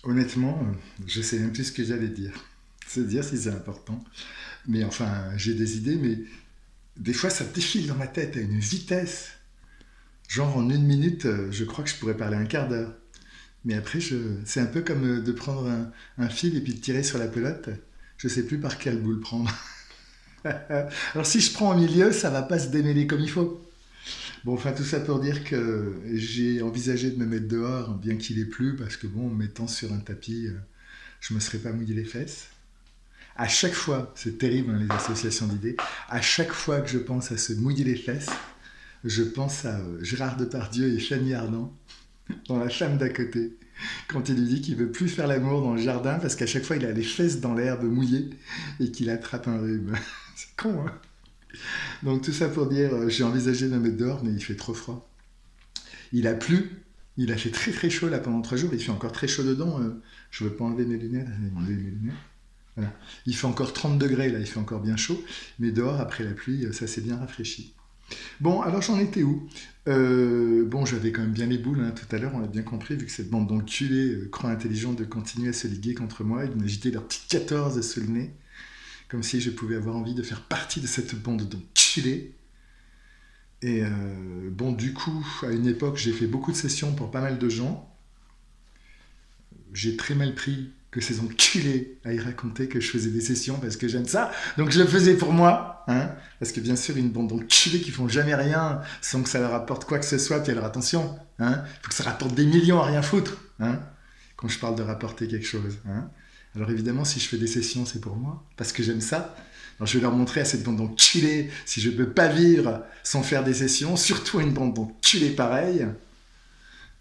Honnêtement, je sais même plus ce que j'allais dire. C'est dire si c'est important. Mais enfin, j'ai des idées, mais des fois ça défile dans ma tête à une vitesse. Genre en une minute, je crois que je pourrais parler un quart d'heure. Mais après, c'est un peu comme de prendre un fil et puis de tirer sur la pelote. Je sais plus par quel bout le prendre. Alors si je prends au milieu, ça va pas se démêler comme il faut. Bon, enfin tout ça pour dire que j'ai envisagé de me mettre dehors, bien qu'il ait plu, parce que bon, en me mettant sur un tapis, je me serais pas mouillé les fesses. À chaque fois, c'est terrible hein, les associations d'idées, à chaque fois que je pense à se mouiller les fesses, je pense à Gérard Depardieu et Fanny Ardant dans La femme d'à côté, quand il lui dit qu'il veut plus faire l'amour dans le jardin parce qu'à chaque fois il a les fesses dans l'herbe mouillée et qu'il attrape un rhume. C'est con, hein. Donc tout ça pour dire, j'ai envisagé de me mettre dehors, mais il fait trop froid. Il a plu, il a fait très très chaud là pendant 3 jours, il fait encore très chaud dedans. Je veux pas enlever mes lunettes, enlever mes lunettes. Voilà. Il fait encore 30 degrés là, il fait encore bien chaud, mais dehors après la pluie, ça s'est bien rafraîchi. Bon, alors j'en étais où? Bon, j'avais quand même bien les boules hein, tout à l'heure, on l'a bien compris, vu que cette bande d'enculés croit intelligente de continuer à se liguer contre moi et de m'agiter leur petit 14 sous le nez, comme si je pouvais avoir envie de faire partie de cette bande d'enculés. Et bon, du coup, à une époque, j'ai fait beaucoup de sessions pour pas mal de gens. J'ai très mal pris que ces enculés aillent raconter que je faisais des sessions parce que j'aime ça. Donc je le faisais pour moi. Hein, parce que bien sûr, une bande d'enculés qui font jamais rien sans que ça leur apporte quoi que ce soit. Puis alors attention, hein, faut que ça rapporte des millions à rien foutre. Hein, quand je parle de rapporter quelque chose. Hein. Alors évidemment, si je fais des sessions, c'est pour moi. Parce que j'aime ça. Alors je vais leur montrer à cette bande d'enculés si je ne peux pas vivre sans faire des sessions. Surtout à une bande d'enculés pareille.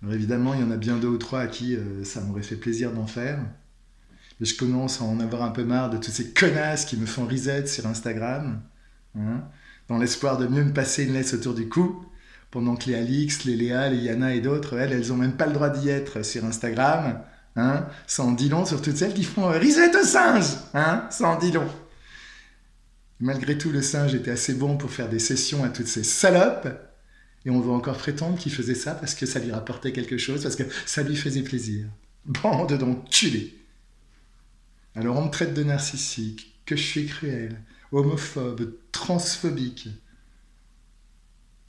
Alors évidemment, il y en a bien deux ou trois à qui ça m'aurait fait plaisir d'en faire. Et je commence à en avoir un peu marre de toutes ces connasses qui me font risette sur Instagram, hein, dans l'espoir de mieux me passer une laisse autour du cou, pendant que les Alix, les Léa, les Yana et d'autres, elles ont même pas le droit d'y être sur Instagram. Hein, ça en dit long sur toutes celles qui font risette au singe. Hein, ça en dit long. Malgré tout, le singe était assez bon pour faire des sessions à toutes ces salopes. Et on va encore prétendre qu'il faisait ça parce que ça lui rapportait quelque chose, parce que ça lui faisait plaisir. Bande d'enculés. Alors on me traite de narcissique, que je suis cruel, homophobe, transphobique.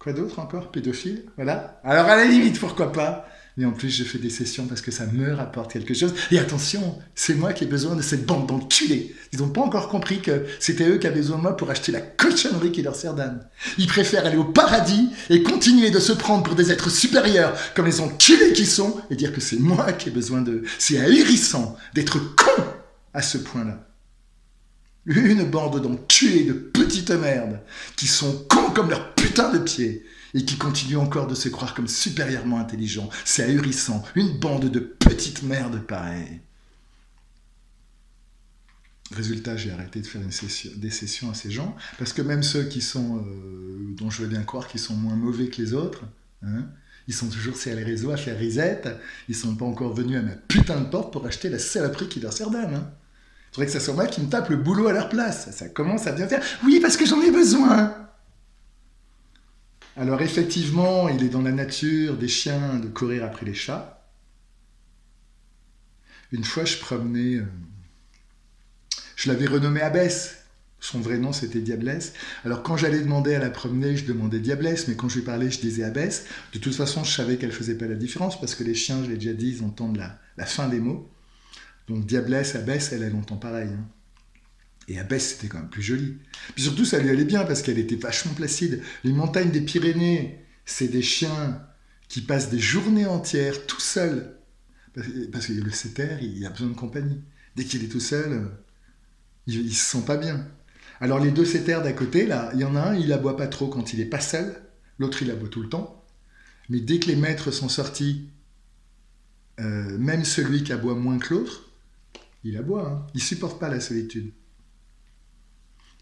Quoi d'autre encore? Pédophile? Voilà. Alors à la limite, pourquoi pas? Mais en plus, je fais des sessions parce que ça me rapporte quelque chose. Et attention, c'est moi qui ai besoin de cette bande d'enculés. Ils n'ont pas encore compris que c'était eux qui avaient besoin de moi pour acheter la cochonnerie qui leur sert d'âne. Ils préfèrent aller au paradis et continuer de se prendre pour des êtres supérieurs, comme les enculés qui sont, et dire que c'est moi qui ai besoin d'eux. C'est ahurissant d'être con à ce point-là. Une bande d'enculés de petites merdes qui sont cons comme leurs putains de pieds et qui continuent encore de se croire comme supérieurement intelligents. C'est ahurissant. Une bande de petites merdes pareilles. Résultat, j'ai arrêté de faire des sessions à ces gens parce que même ceux qui sont, dont je veux bien croire qu'ils sont moins mauvais que les autres, hein, ils sont toujours sur les réseaux à faire risette. Ils sont pas encore venus à ma putain de porte pour acheter la saloperie qui leur sert d'âme. Hein. Il faudrait que ça soit moi qui me tape le boulot à leur place. Ça commence à bien faire. Oui, parce que j'en ai besoin. Alors effectivement, il est dans la nature des chiens de courir après les chats. Une fois, je promenais... je l'avais renommée Abbesse. Son vrai nom, c'était Diablesse. Alors quand j'allais demander à la promener, je demandais Diablesse, mais quand je lui parlais, je disais Abbesse. De toute façon, je savais qu'elle faisait pas la différence, parce que les chiens, je l'ai déjà dit, ils entendent la fin des mots. Donc Diablesse, Abbesse, elle entend pareil. Hein. Et Abbesse, c'était quand même plus joli. Puis surtout, ça lui allait bien parce qu'elle était vachement placide. Les montagnes des Pyrénées, c'est des chiens qui passent des journées entières tout seuls. Parce que le setter, il a besoin de compagnie. Dès qu'il est tout seul, il se sent pas bien. Alors les deux setters d'à côté, là, il y en a un, il aboie pas trop quand il est pas seul. L'autre, il aboie tout le temps. Mais dès que les maîtres sont sortis, même celui qui aboie moins que l'autre, il aboie. Hein. Il supporte pas la solitude.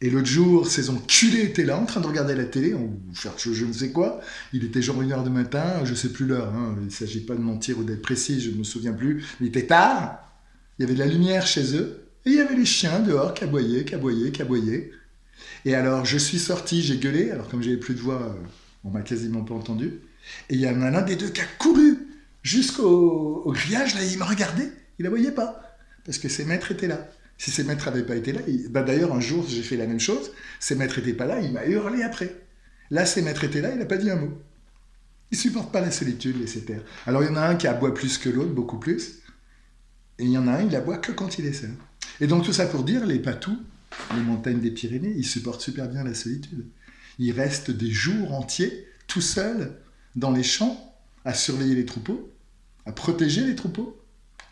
Et l'autre jour, ces enculés étaient là en train de regarder la télé, ou faire je ne sais quoi. Il était genre 1h du matin, je ne sais plus l'heure. Hein. Il ne s'agit pas de mentir ou d'être précis, je ne me souviens plus. Mais il était tard, il y avait de la lumière chez eux, et il y avait les chiens dehors qui aboyaient, qui aboyaient, qui aboyaient. Et alors je suis sorti, j'ai gueulé, alors comme j'avais plus de voix, on m'a quasiment pas entendu. Et il y en a l'un des deux qui a couru jusqu'au grillage, là, il m'a regardé. Il la voyait pas, parce que ses maîtres étaient là. Si ses maîtres n'avaient pas été là, d'ailleurs un jour j'ai fait la même chose, ses maîtres n'étaient pas là, il m'a hurlé après. Là, ses maîtres étaient là, il n'a pas dit un mot. Il ne supporte pas la solitude, les cétères. Alors il y en a un qui aboie plus que l'autre, beaucoup plus, et il y en a un, il aboie que quand il est seul. Et donc tout ça pour dire, les patous, les montagnes des Pyrénées, ils supportent super bien la solitude. Ils restent des jours entiers, tout seuls, dans les champs, à surveiller les troupeaux, à protéger les troupeaux.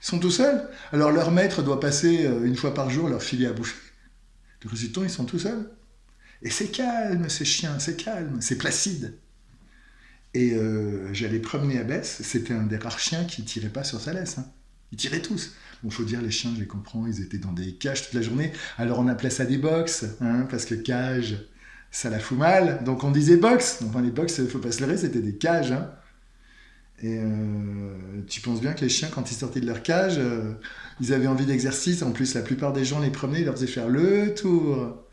Ils sont tout seuls. Alors leur maître doit passer une fois par jour leur filer à bouffer. Le résultat, ils sont tout seuls. Et c'est calme, ces chiens, c'est calme, c'est placide. Et j'allais promener à Besse, c'était un des rares chiens qui ne tirait pas sur sa laisse. Hein. Ils tiraient tous. Bon, faut dire, les chiens, je les comprends, ils étaient dans des cages toute la journée. Alors on appelait ça des box, hein, parce que cage, ça la fout mal. Donc on disait box. Enfin, les box, il ne faut pas se leurrer, c'était des cages. Hein. Et tu penses bien que les chiens, quand ils sortaient de leur cage, ils avaient envie d'exercice. En plus, la plupart des gens les promenaient, ils leur faisaient faire le tour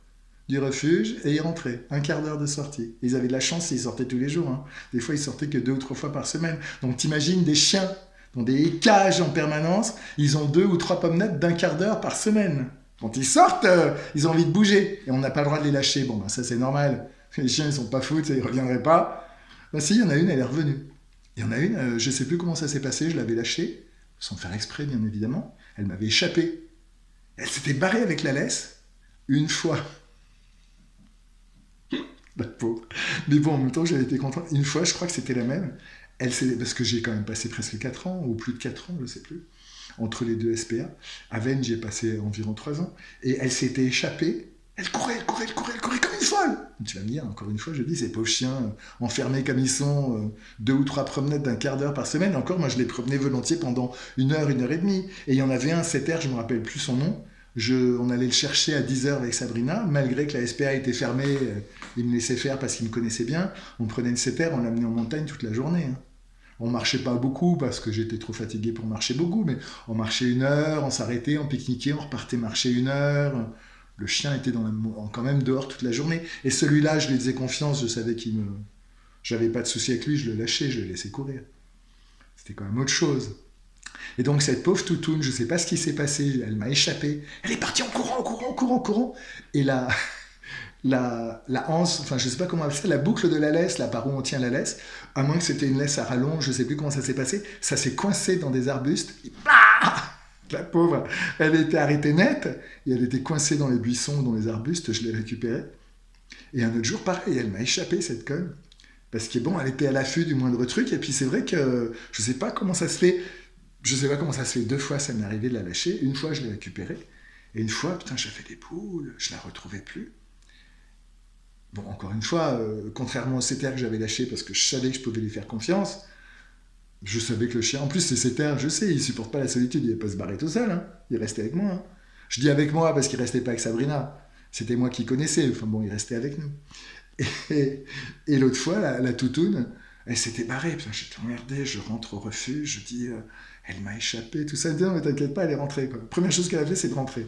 du refuge et ils rentraient. Un quart d'heure de sortie. Ils avaient de la chance, ils sortaient tous les jours. Hein. Des fois, ils sortaient que 2 ou 3 fois par semaine. Donc t'imagines des chiens dans des cages en permanence, ils ont 2 ou 3 promenades d'un quart d'heure par semaine. Quand ils sortent, ils ont envie de bouger. Et on n'a pas le droit de les lâcher. Bon, ben, ça c'est normal. Les chiens, ils sont pas fous, ils ne reviendraient pas. Ben si, il y en a une, elle est revenue. Il y en a une, je ne sais plus comment ça s'est passé, je l'avais lâchée, sans faire exprès, bien évidemment. Elle m'avait échappé. Elle s'était barrée avec la laisse, une fois. La pauvre. Mais bon, en même temps, j'avais été content. Une fois, je crois que c'était la même. Parce que j'ai quand même passé presque 4 ans, ou plus de 4 ans, je ne sais plus, entre les 2 SPA. À Vennes, j'ai passé environ 3 ans. Et elle s'était échappée. Elle courait comme une folle. Tu vas me dire, encore une fois, je dis, ces pauvres chiens enfermés comme ils sont, 2 ou 3 promenades d'un quart d'heure par semaine. Encore, moi, je les promenais volontiers pendant 1 heure et demie. Et il y en avait un, setter, je ne me rappelle plus son nom. On allait le chercher à 10h avec Sabrina, malgré que la SPA était fermée, il me laissait faire parce qu'il me connaissait bien. On prenait une setter, on l'amenait en montagne toute la journée. Hein. On marchait pas beaucoup parce que j'étais trop fatigué pour marcher beaucoup, mais on marchait 1 heure, on s'arrêtait, on pique-niquait, on repartait marcher 1 heure. Le chien était quand même dehors toute la journée. Et celui-là, je lui faisais confiance, je savais j'avais pas de souci avec lui, je le lâchais, je le laissais courir. C'était quand même autre chose. Et donc cette pauvre toutoune, je sais pas ce qui s'est passé, elle m'a échappé. Elle est partie en courant. Et la anse, enfin je sais pas comment on appelle ça, la boucle de la laisse, là par où on tient la laisse, à moins que c'était une laisse à rallonge, je sais plus comment ça s'est passé, ça s'est coincé dans des arbustes. Et la pauvre, elle était arrêtée nette, et elle était coincée dans les buissons, dans les arbustes, je l'ai récupérée. Et un autre jour, pareil, elle m'a échappé, cette conne. Parce que bon, elle était à l'affût du moindre truc, et puis c'est vrai que je sais pas comment ça se fait. 2 fois, ça m'est arrivé de la lâcher. Une fois, je l'ai récupérée. Et une fois, putain, j'ai fait des poules, je la retrouvais plus. Bon, encore une fois, contrairement au setter que j'avais lâché parce que je savais que je pouvais lui faire confiance, je savais que le chien, en plus, c'est setter, je sais, il supporte pas la solitude, il n'est pas se barrer tout seul, hein. Il restait avec moi. Hein. Je dis avec moi parce qu'il restait pas avec Sabrina. C'était moi qui connaissais, enfin bon, il restait avec nous. Et l'autre fois, la toutoune, elle s'était barrée, putain, j'étais emmerdé, je rentre au refuge, je dis, elle m'a échappé, tout ça, non mais t'inquiète pas, elle est rentrée, quoi. Première chose qu'elle a fait, c'est de rentrer.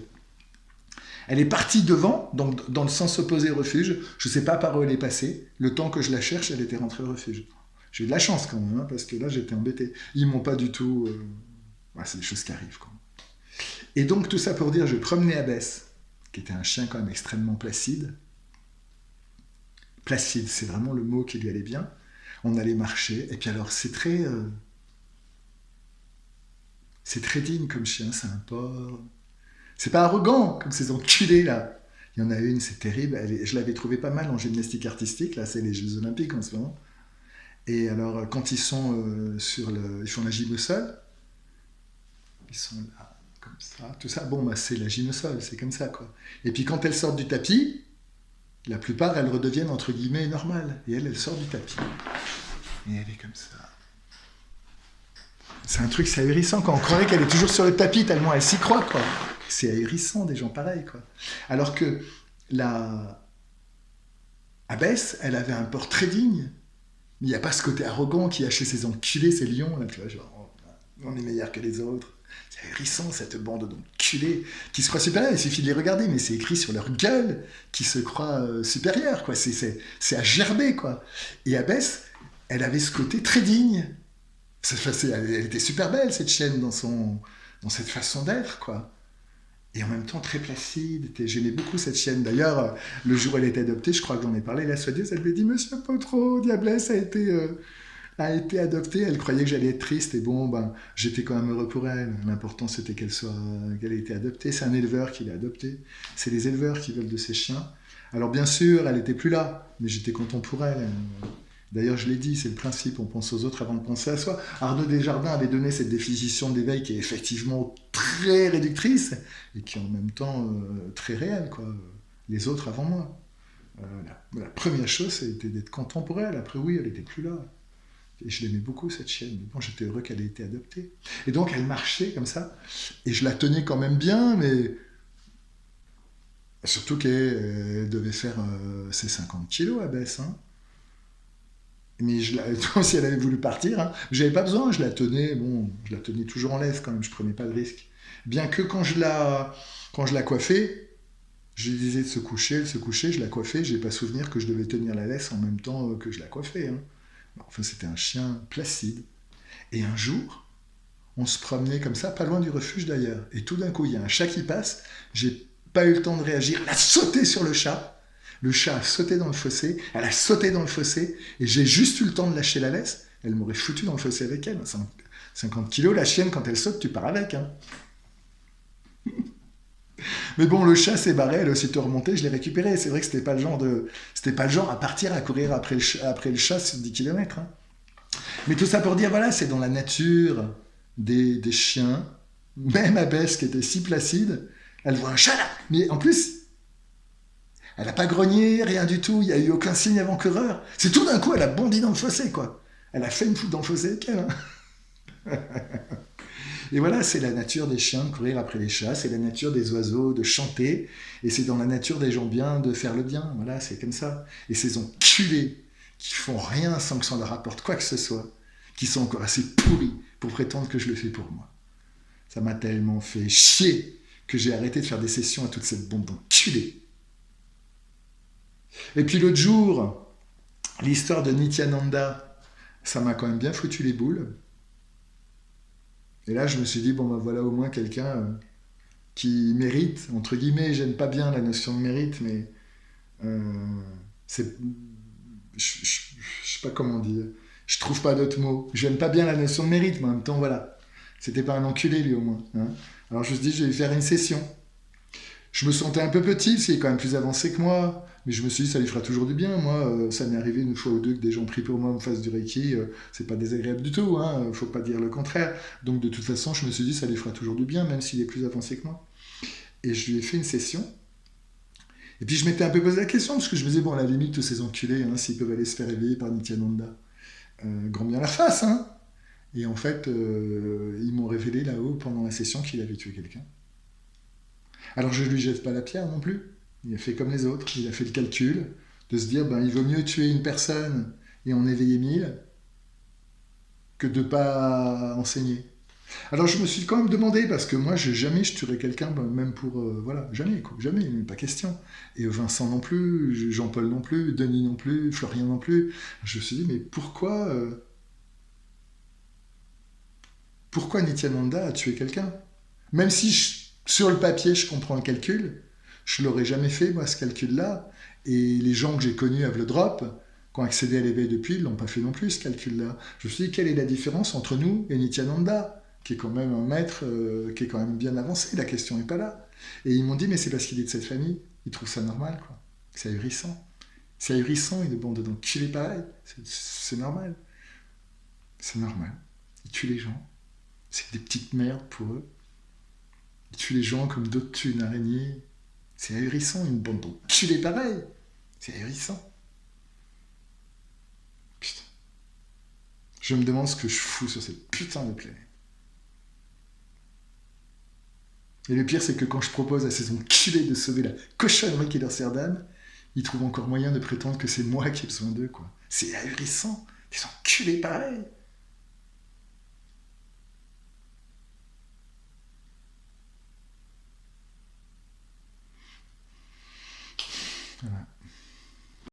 Elle est partie devant, donc dans le sens opposé au refuge, je sais pas par où elle est passée, le temps que je la cherche, elle était rentrée au refuge. J'ai eu de la chance quand même, hein, parce que là j'étais embêté. Ils m'ont pas du tout... Ouais, c'est des choses qui arrivent, quoi. Et donc tout ça pour dire, je promenais à Besse, qui était un chien quand même extrêmement placide. Placide, c'est vraiment le mot qui lui allait bien. On allait marcher, et puis alors c'est très digne comme chien, c'est un porc. C'est pas arrogant, comme ces enculés là. Il y en a une, c'est terrible, je l'avais trouvé pas mal en gymnastique artistique, là c'est les Jeux Olympiques en ce moment. Et alors quand ils sont ils font la gym au sol, ils sont là, comme ça, tout ça, bon bah c'est la gym au sol, c'est comme ça quoi. Et puis quand elles sortent du tapis, la plupart elles redeviennent entre guillemets normales, et elle sort du tapis. Et elle est comme ça. C'est un truc, c'est ahurissant, quoi. On croirait qu'elle est toujours sur le tapis tellement elle s'y croit, quoi. C'est ahurissant, des gens pareils, quoi. Alors que Abbesse, elle avait un port très digne. Mais il n'y a pas ce côté arrogant qui a chez ces enculés, ces lions, là, tu vois, genre, on est meilleur que les autres. C'est ahurissant, cette bande d'enculés qui se croient supérieurs. Il suffit de les regarder, mais c'est écrit sur leur gueule qui se croient supérieurs, quoi. C'est à gerber, quoi. Et Abbesse, elle avait ce côté très digne. Elle était super belle, cette chienne, dans dans cette façon d'être, quoi. Et en même temps très placide. J'aimais beaucoup cette chienne. D'ailleurs, le jour où elle a été adoptée, je crois que j'en ai parlé, la soigneuse, elle me dit, Monsieur Potro, Diablesse a été adoptée. Elle croyait que j'allais être triste. Et bon, ben, j'étais quand même heureux pour elle. L'important, c'était qu'elle ait été adoptée. C'est un éleveur qui l'a adoptée. C'est les éleveurs qui veulent de ces chiens. Alors bien sûr, elle n'était plus là, mais j'étais content pour elle. D'ailleurs, je l'ai dit, c'est le principe, on pense aux autres avant de penser à soi. Arnaud Desjardins avait donné cette définition d'éveil qui est effectivement très réductrice et qui est en même temps très réelle, quoi. Les autres avant moi. La première chose, c'était d'être content pour elle. Après, oui, elle n'était plus là. Et je l'aimais beaucoup, cette chienne. Mais bon, j'étais heureux qu'elle ait été adoptée. Et donc, elle marchait comme ça. Et je la tenais quand même bien, mais surtout qu'elle devait faire ses 50 kilos à baisse, hein. Mais si elle avait voulu partir, hein, j'avais pas besoin, je la tenais, bon, je la tenais toujours en laisse quand même, je prenais pas de risque. Bien que quand je la coiffais, je lui disais de se coucher, elle se couchait, je la coiffais, j'ai pas souvenir que je devais tenir la laisse en même temps que je la coiffais, hein. Enfin, c'était un chien placide. Et un jour, on se promenait comme ça, pas loin du refuge d'ailleurs. Et tout d'un coup, il y a un chat qui passe, j'ai pas eu le temps de réagir, elle a sauté sur le chat. Le chat a sauté dans le fossé, elle a sauté dans le fossé, et j'ai juste eu le temps de lâcher la laisse. Elle m'aurait foutu dans le fossé avec elle. 50 kilos, la chienne, quand elle saute, tu pars avec, hein. Mais bon, le chat s'est barré, elle a aussitôt remonté, je l'ai récupéré. C'est vrai que c'était pas le genre à partir à courir après le chat sur 10 km, hein. Mais tout ça pour dire, voilà, c'est dans la nature des chiens, même Abès qui était si placide, elle voit un chat là, mais en plus, elle n'a pas grogné, rien du tout, il n'y a eu aucun signe avant-coureur. C'est tout d'un coup, elle a bondi dans le fossé, quoi. Elle a fait une foule dans le fossé avec elle, hein. Et voilà, c'est la nature des chiens de courir après les chats, c'est la nature des oiseaux de chanter, et c'est dans la nature des gens bien de faire le bien. Voilà, c'est comme ça. Et ces enculés qui font rien sans que ça leur apporte quoi que ce soit, qui sont encore assez pourris pour prétendre que je le fais pour moi. Ça m'a tellement fait chier que j'ai arrêté de faire des sessions à toute cette bande d'enculés. Et puis l'autre jour, l'histoire de Nityananda, ça m'a quand même bien foutu les boules. Et là, je me suis dit, bon, ben voilà au moins quelqu'un qui mérite, entre guillemets, j'aime pas bien la notion de mérite, mais euh, c'est. Je sais pas comment dire. Je trouve pas d'autres mots. J'aime pas bien la notion de mérite, mais en même temps, voilà. C'était pas un enculé, lui, au moins, hein. Alors je me suis dit, je vais faire une session. Je me sentais un peu petit, parce qu'il est quand même plus avancé que moi, mais je me suis dit, ça lui fera toujours du bien. Moi, ça m'est arrivé une fois ou deux que des gens prient pour moi me fassent du Reiki, c'est pas désagréable du tout, hein, faut pas dire le contraire. Donc de toute façon, je me suis dit, ça lui fera toujours du bien, même s'il est plus avancé que moi. Et je lui ai fait une session, et puis je m'étais un peu posé la question, parce que je me disais, bon, à la limite, tous ces enculés, hein, s'ils peuvent aller se faire éveiller par Nityananda, grand bien la face, hein. Et en fait, ils m'ont révélé là-haut, pendant la session, qu'il avait tué quelqu'un. Alors je ne lui jette pas la pierre non plus. Il a fait comme les autres. Il a fait le calcul de se dire, ben, il vaut mieux tuer une personne et en éveiller 1000 que de ne pas enseigner. Alors je me suis quand même demandé, parce que moi jamais je tuerais quelqu'un, ben, même pour... voilà, jamais, quoi, jamais, pas question. Et Vincent non plus, Jean-Paul non plus, Denis non plus, Florian non plus. Je me suis dit, mais pourquoi Nityananda a tué quelqu'un? Même si sur le papier je comprends le calcul, je l'aurais jamais fait moi ce calcul-là. Et les gens que j'ai connus à Vlodrop, qui ont accédé à l'éveil depuis, ils l'ont pas fait non plus ce calcul-là. Je me suis dit, quelle est la différence entre nous et Nityananda, qui est quand même un maître, qui est quand même bien avancé, la question n'est pas là. Et ils m'ont dit, mais c'est parce qu'il est de cette famille, ils trouvent ça normal, quoi. C'est ahurissant. C'est ahurissant, une bande d'enculés pareil. C'est normal. C'est normal. Ils tuent les gens. C'est des petites merdes pour eux. Ils tuent les gens comme d'autres tuent une araignée. C'est ahurissant, une bande d'enculés pareil. C'est ahurissant. Putain. Je me demande ce que je fous sur cette putain de planète. Et le pire, c'est que quand je propose à ces enculés de sauver la cochonnerie qui est leur Serdane, ils trouvent encore moyen de prétendre que c'est moi qui ai besoin d'eux, quoi. C'est ahurissant. Des enculés pareils. Voilà.